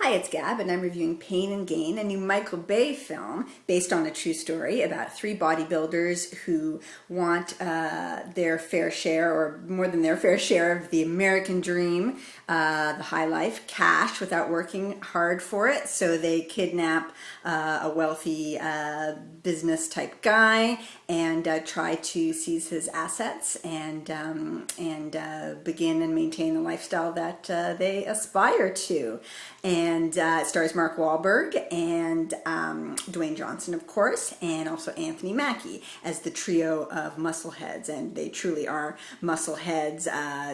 Hi, it's Gab, and I'm reviewing Pain and Gain, a new Michael Bay film based on a true story about three bodybuilders who want their fair share, or more than their fair share, of the American dream, the high life, cash, without working hard for it. So they kidnap a wealthy business-type guy and try to seize his assets and begin and maintain the lifestyle that they aspire to. And it stars Mark Wahlberg and Dwayne Johnson, of course, and also Anthony Mackie as the trio of muscleheads. And they truly are muscleheads.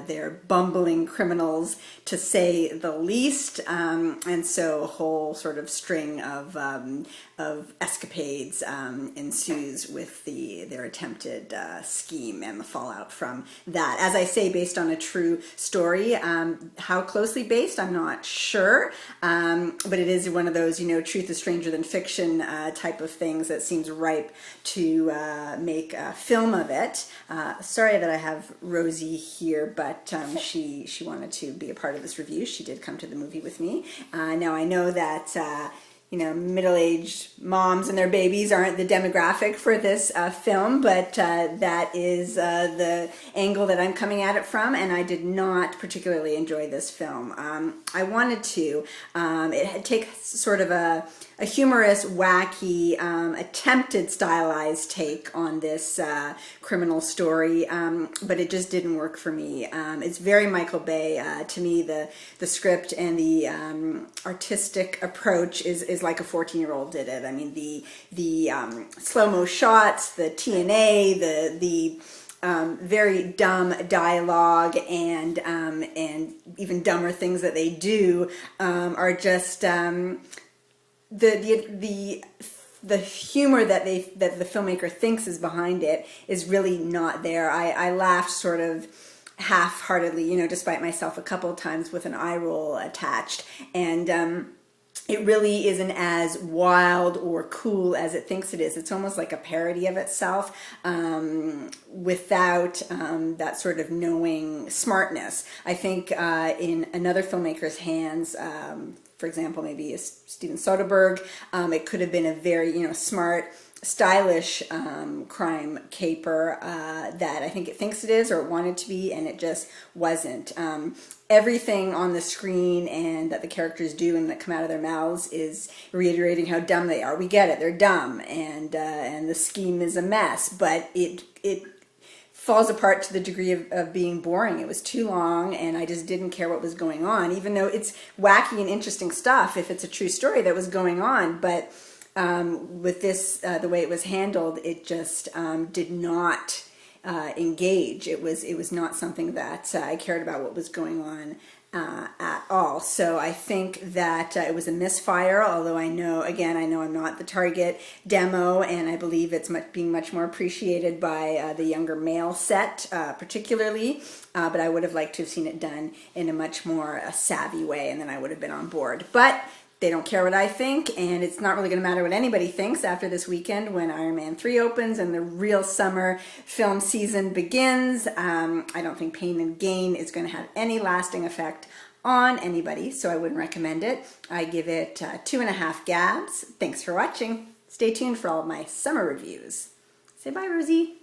They're bumbling criminals, to say the least. And so a whole sort of string of escapades ensues with their attempted scheme and the fallout from that. As I say, based on a true story. How closely based, I'm not sure. But it is one of those, truth is stranger than fiction type of things that seems ripe to make a film of it. Sorry that I have Rosie here, but she wanted to be a part of this review. She did come to the movie with me. Now I know that middle-aged moms and their babies aren't the demographic for this film, but that is the angle that I'm coming at it from, and I did not particularly enjoy this film. I wanted to. It had taken sort of a humorous, wacky, attempted stylized take on this criminal story, but it just didn't work for me. It's very Michael Bay. To me, the script and the artistic approach is like a 14-year-old did it. I mean, the slow-mo shots, the TNA, the very dumb dialogue and even dumber things that they do are just the humor that the filmmaker thinks is behind it is really not there. I laughed sort of half-heartedly, despite myself a couple of times with an eye roll attached, and it really isn't as wild or cool as it thinks it is. It's almost like a parody of itself without that sort of knowing smartness. I think in another filmmaker's hands, for example, maybe Steven Soderbergh, it could have been a very smart, stylish crime caper that I think it thinks it is, or it wanted to be, and it just wasn't. Everything on the screen and that the characters do and that come out of their mouths is reiterating how dumb they are. We get it, they're dumb, and the scheme is a mess, but it falls apart to the degree of being boring. It was too long, and I just didn't care what was going on, even though it's wacky and interesting stuff if it's a true story that was going on. But with this, the way it was handled, it just did not engage. It was not something that I cared about what was going on at all. So I think that it was a misfire, although I know I'm not the target demo, and I believe it's being much more appreciated by the younger male set, particularly, but I would have liked to have seen it done in a much more savvy way, and then I would have been on board. But they don't care what I think, and it's not really going to matter what anybody thinks after this weekend when Iron Man 3 opens and the real summer film season begins. I don't think Pain and Gain is going to have any lasting effect on anybody, so I wouldn't recommend it. I give it 2.5 Gabs. Thanks for watching. Stay tuned for all of my summer reviews. Say bye, Rosie.